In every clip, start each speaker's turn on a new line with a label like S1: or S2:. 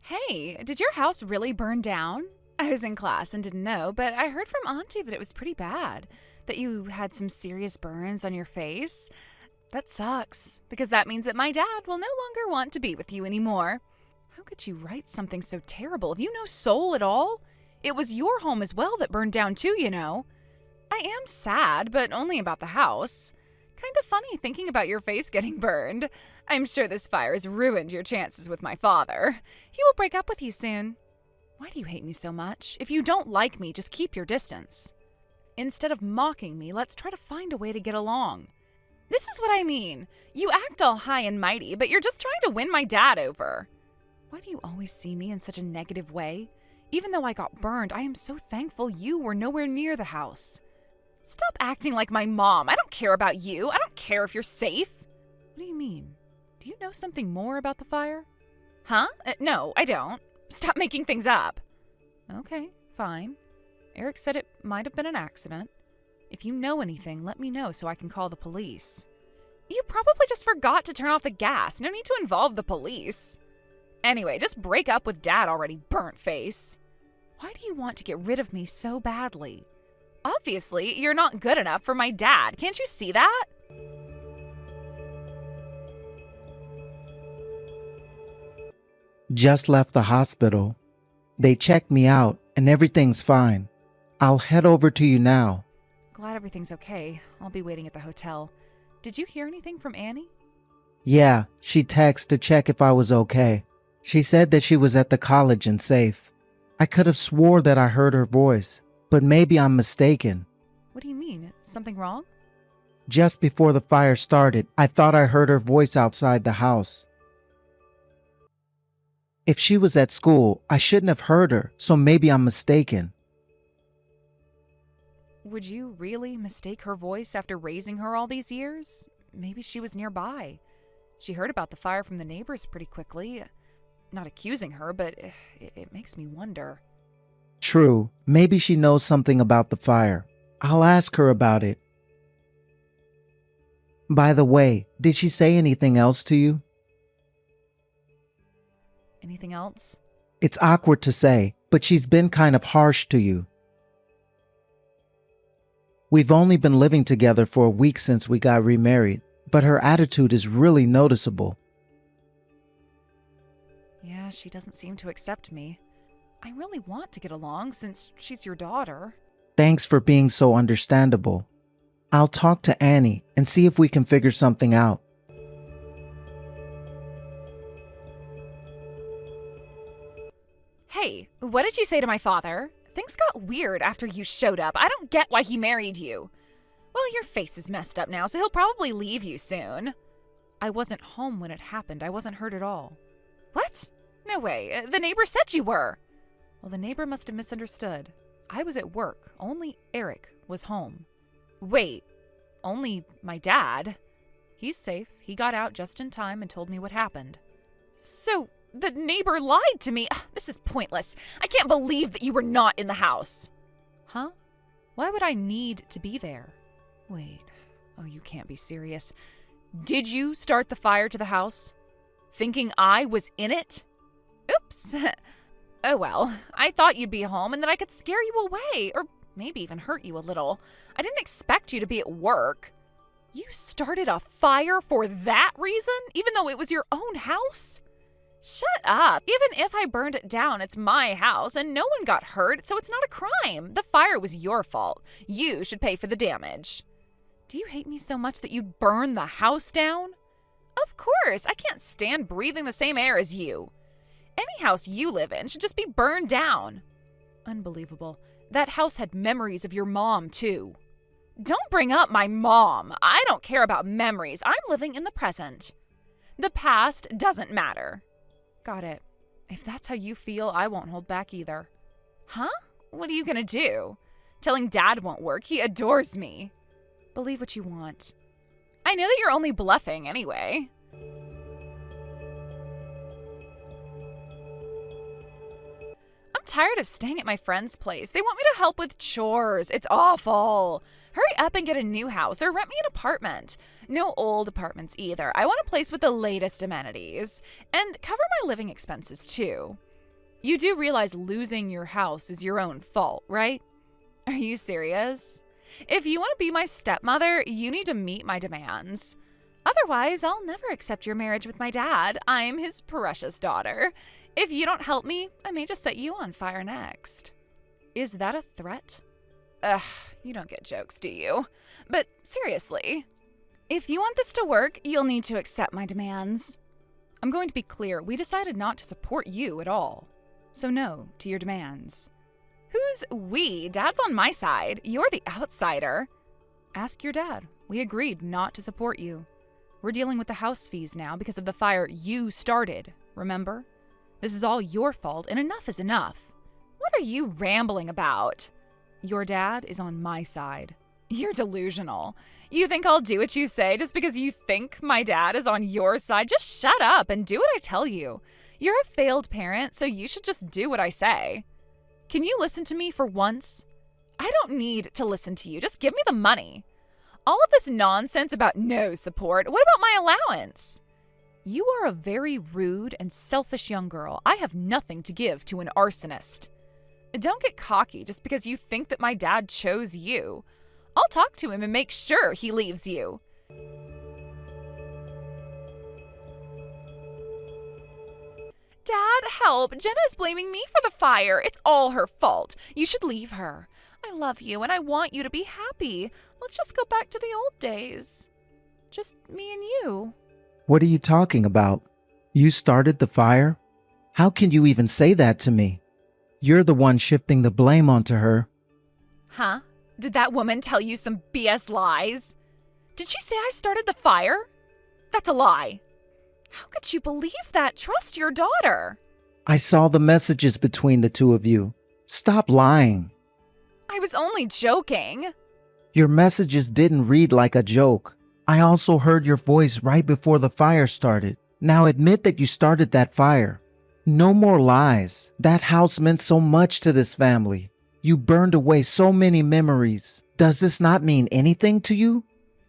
S1: Hey, did your house really burn down? I was in class and didn't know, but I heard from Auntie that it was pretty bad, that you had some serious burns on your face. That sucks, because that means that my dad will no longer want to be with you anymore. How could you write something so terrible? Have you no soul at all? It was your home as well that burned down too, you know. I am sad, but only about the house. Kind of funny thinking about your face getting burned. I'm sure this fire has ruined your chances with my father. He will break up with you soon. Why do you hate me so much? If you don't like me, just keep your distance. Instead of mocking me, let's try to find a way to get along. This is what I mean. You act all high and mighty, but you're just trying to win my dad over. Why do you always see me in such a negative way? Even though I got burned, I am so thankful you were nowhere near the house. Stop acting like my mom. I don't care about you. I don't care if you're safe. What do you mean? Do you know something more about the fire? Huh? No, I don't. Stop making things up. Okay, fine. Eric said it might have been an accident. If you know anything, let me know so I can call the police. You probably just forgot to turn off the gas. No need to involve the police. Anyway, just break up with Dad already, burnt face. Why do you want to get rid of me so badly? Obviously, you're not good enough for my dad. Can't you see that?
S2: Just left the hospital. They checked me out and everything's fine. I'll head over to you now.
S1: Glad everything's okay. I'll be waiting at the hotel. Did you hear anything from Annie?
S2: Yeah, she texted to check if I was okay. She said that she was at the college and safe. I could have swore that I heard her voice, but maybe I'm mistaken.
S1: What do you mean? Something wrong?
S2: Just before the fire started, I thought I heard her voice outside the house. If she was at school, I shouldn't have heard her, so maybe I'm mistaken.
S1: Would you really mistake her voice after raising her all these years? Maybe she was nearby. She heard about the fire from the neighbors pretty quickly. Not accusing her, but it makes me wonder.
S2: True, maybe she knows something about the fire. I'll ask her about it. By the way, did she say anything else to you?
S1: Anything else?
S2: It's awkward to say, but she's been kind of harsh to you. We've only been living together for a week since we got remarried, but her attitude is really noticeable.
S1: Yeah, she doesn't seem to accept me. I really want to get along since she's your daughter.
S2: Thanks for being so understandable. I'll talk to Annie and see if we can figure something out.
S1: Hey, what did you say to my father? Things got weird after you showed up. I don't get why he married you. Well, your face is messed up now, so he'll probably leave you soon. I wasn't home when it happened. I wasn't hurt at all. What? No way. The neighbor said you were. Well, the neighbor must have misunderstood. I was at work. Only Eric was home. Wait, only my dad? He's safe. He got out just in time and told me what happened. So, the neighbor lied to me. Ugh, this is pointless. I can't believe that you were not in the house. Huh? Why would I need to be there? Wait. Oh, you can't be serious. Did you start the fire to the house? Thinking I was in it? Oops. Oh well, I thought you'd be home and that I could scare you away, or maybe even hurt you a little. I didn't expect you to be at work. You started a fire for that reason, even though it was your own house? Shut up. Even if I burned it down, it's my house and no one got hurt, so it's not a crime. The fire was your fault. You should pay for the damage. Do you hate me so much that you'd burn the house down? Of course. I can't stand breathing the same air as you. Any house you live in should just be burned down. Unbelievable. That house had memories of your mom, too. Don't bring up my mom. I don't care about memories. I'm living in the present. The past doesn't matter. Got it. If that's how you feel, I won't hold back either. Huh? What are you gonna do? Telling Dad won't work. He adores me. Believe what you want. I know that you're only bluffing anyway. I'm tired of staying at my friend's place. They want me to help with chores. It's awful. Hurry up and get a new house or rent me an apartment. No old apartments either. I want a place with the latest amenities. And cover my living expenses too. You do realize losing your house is your own fault, right? Are you serious? If you want to be my stepmother, you need to meet my demands. Otherwise, I'll never accept your marriage with my dad. I'm his precious daughter. If you don't help me, I may just set you on fire next. Is that a threat? Ugh, you don't get jokes, do you? But seriously, if you want this to work, you'll need to accept my demands. I'm going to be clear, we decided not to support you at all. So no to your demands. Who's we? Dad's on my side. You're the outsider. Ask your dad. We agreed not to support you. We're dealing with the house fees now because of the fire you started, remember? This is all your fault, and enough is enough. What are you rambling about? Your dad is on my side. You're delusional. You think I'll do what you say just because you think my dad is on your side? Just shut up and do what I tell you. You're a failed parent, so you should just do what I say. Can you listen to me for once? I don't need to listen to you. Just give me the money. All of this nonsense about no support. What about my allowance? You are a very rude and selfish young girl. I have nothing to give to an arsonist. Don't get cocky just because you think that my dad chose you. I'll talk to him and make sure he leaves you. Dad, help! Jenna is blaming me for the fire. It's all her fault. You should leave her. I love you and I want you to be happy. Let's just go back to the old days. Just me and you.
S2: What are you talking about? You started the fire? How can you even say that to me? You're the one shifting the blame onto her.
S1: Huh? Did that woman tell you some BS lies? Did she say I started the fire? That's a lie. How could you believe that? Trust your daughter.
S2: I saw the messages between the two of you. Stop lying.
S1: I was only joking.
S2: Your messages didn't read like a joke. I also heard your voice right before the fire started. Now admit that you started that fire. No more lies. That house meant so much to this family. You burned away so many memories. Does this not mean anything to you?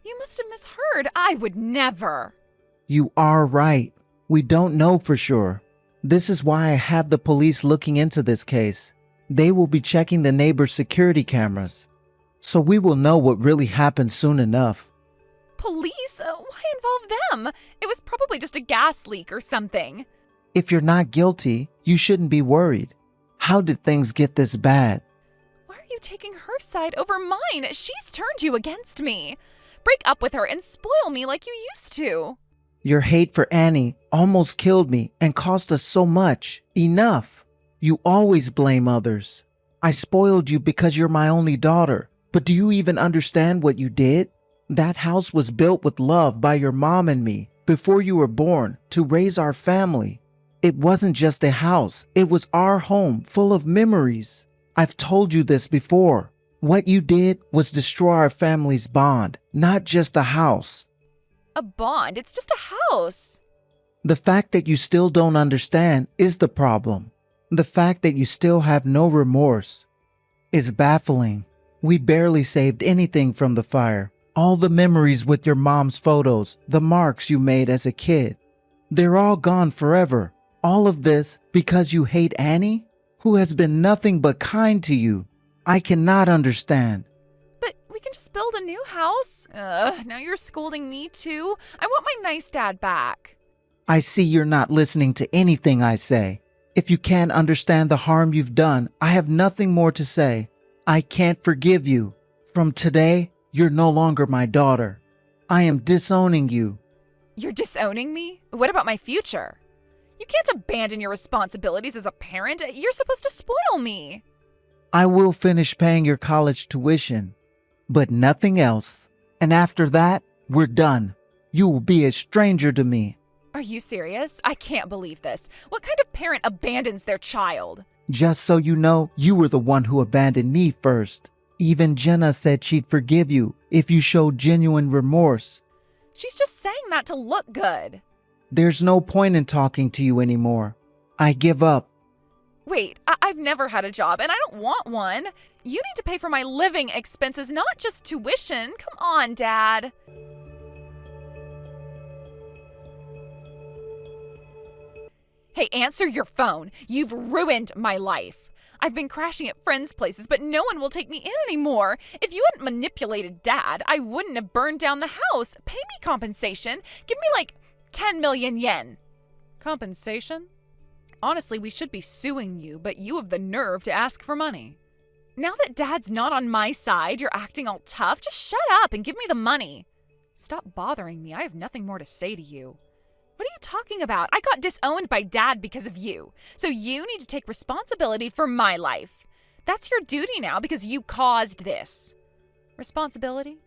S1: You must have misheard. I would never.
S2: You are right. We don't know for sure. This is why I have the police looking into this case. They will be checking the neighbor's security cameras. So we will know what really happened soon enough.
S1: Police? Why involve them? It was probably just a gas leak or something.
S2: If you're not guilty, you shouldn't be worried. How did things get this bad?
S1: Why are you taking her side over mine? She's turned you against me. Break up with her and spoil me like you used to.
S2: Your hate for Annie almost killed me and cost us so much. Enough. You always blame others. I spoiled you because you're my only daughter. But do you even understand what you did? That house was built with love by your mom and me before you were born to raise our family. It wasn't just a house. It was our home full of memories. I've told you this before. What you did was destroy our family's bond, not just a house.
S1: A bond? It's just a house.
S2: The fact that you still don't understand is the problem. The fact that you still have no remorse is baffling. We barely saved anything from the fire. All the memories with your mom's photos, the marks you made as a kid. They're all gone forever. All of this because you hate Annie, who has been nothing but kind to you. I cannot understand.
S1: But we can just build a new house. Now you're scolding me too. I want my nice dad back.
S2: I see you're not listening to anything I say. If you can't understand the harm you've done, I have nothing more to say. I can't forgive you. From today, you're no longer my daughter. I am disowning you.
S1: You're disowning me? What about my future? You can't abandon your responsibilities as a parent. You're supposed to spoil me.
S2: I will finish paying your college tuition, but nothing else. And after that, we're done. You will be a stranger to me.
S1: Are you serious? I can't believe this. What kind of parent abandons their child?
S2: Just so you know, you were the one who abandoned me first. Even Jenna said she'd forgive you if you showed genuine remorse.
S1: She's just saying that to look good.
S2: There's no point in talking to you anymore. I give up.
S1: Wait, I've never had a job and I don't want one. You need to pay for my living expenses, not just tuition. Come on, Dad. Hey, answer your phone. You've ruined my life. I've been crashing at friends' places, but no one will take me in anymore. If you hadn't manipulated Dad, I wouldn't have burned down the house. Pay me compensation. Give me like 10 million yen. Compensation? Honestly, we should be suing you, but you have the nerve to ask for money. Now that Dad's not on my side, you're acting all tough. Just shut up and give me the money. Stop bothering me. I have nothing more to say to you. What are you talking about? I got disowned by Dad because of you. So you need to take responsibility for my life. That's your duty now because you caused this. Responsibility?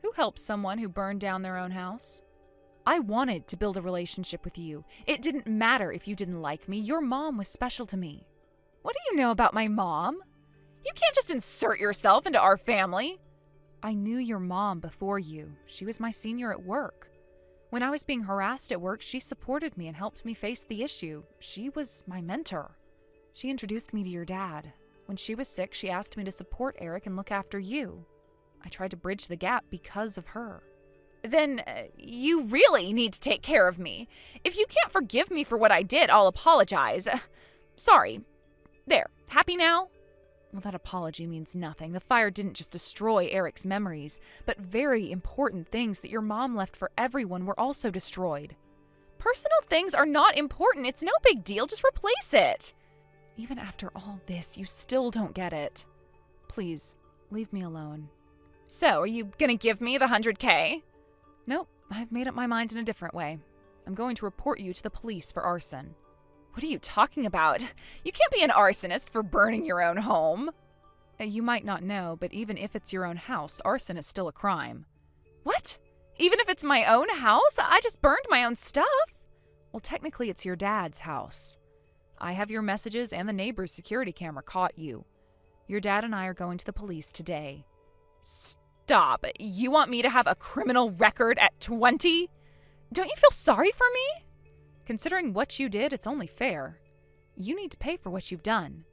S1: Who helps someone who burned down their own house? I wanted to build a relationship with you. It didn't matter if you didn't like me. Your mom was special to me. What do you know about my mom? You can't just insert yourself into our family. I knew your mom before you. She was my senior at work. When I was being harassed at work, she supported me and helped me face the issue. She was my mentor. She introduced me to your dad. When she was sick, she asked me to support Eric and look after you. I tried to bridge the gap because of her. Then you really need to take care of me. If you can't forgive me for what I did, I'll apologize. Sorry. There. Happy now? Well, that apology means nothing. The fire didn't just destroy Eric's memories, but very important things that your mom left for everyone were also destroyed. Personal things are not important. It's no big deal. Just replace it. Even after all this, you still don't get it. Please, leave me alone. So, are you gonna give me the 100K? Nope, I've made up my mind in a different way. I'm going to report you to the police for arson. What are you talking about? You can't be an arsonist for burning your own home. You might not know, but even if it's your own house, arson is still a crime. What? Even if it's my own house? I just burned my own stuff. Well, technically it's your dad's house. I have your messages and the neighbor's security camera caught you. Your dad and I are going to the police today. Stop. You want me to have a criminal record at 20? Don't you feel sorry for me? Considering what you did, it's only fair. You need to pay for what you've done.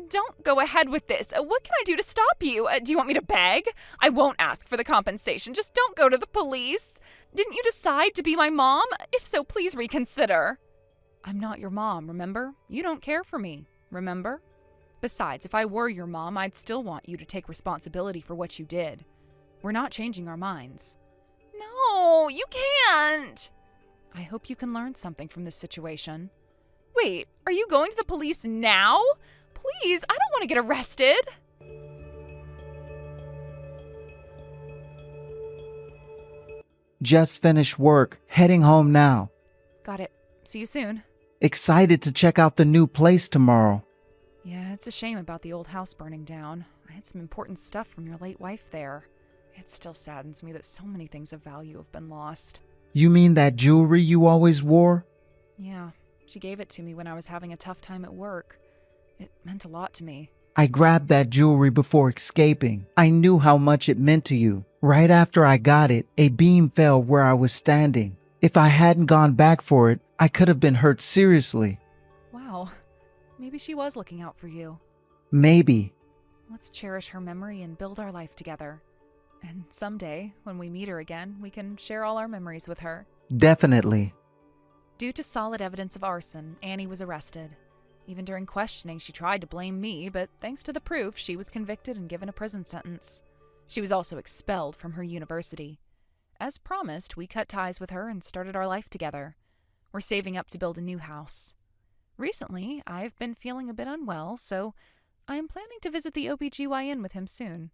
S1: Don't go ahead with this. What can I do to stop you? Do you want me to beg? I won't ask for the compensation. Just don't go to the police. Didn't you decide to be my mom? If so, please reconsider. I'm not your mom, remember? You don't care for me, remember? Besides, if I were your mom, I'd still want you to take responsibility for what you did. We're not changing our minds. No, you can't. I hope you can learn something from this situation. Wait, are you going to the police now? Please, I don't want to get arrested.
S2: Just finished work, heading home now.
S1: Got it. See you soon.
S2: Excited to check out the new place tomorrow.
S1: Yeah, it's a shame about the old house burning down. I had some important stuff from your late wife there. It still saddens me that so many things of value have been lost.
S2: You mean that jewelry you always wore?
S1: Yeah, she gave it to me when I was having a tough time at work. It meant a lot to me.
S2: I grabbed that jewelry before escaping. I knew how much it meant to you. Right after I got it, a beam fell where I was standing. If I hadn't gone back for it, I could have been hurt seriously.
S1: Wow, maybe she was looking out for you.
S2: Maybe.
S1: Let's cherish her memory and build our life together. And someday, when we meet her again, we can share all our memories with her.
S2: Definitely.
S1: Due to solid evidence of arson, Annie was arrested. Even during questioning, she tried to blame me, but thanks to the proof, she was convicted and given a prison sentence. She was also expelled from her university. As promised, we cut ties with her and started our life together. We're saving up to build a new house. Recently, I've been feeling a bit unwell, so I am planning to visit the OBGYN with him soon.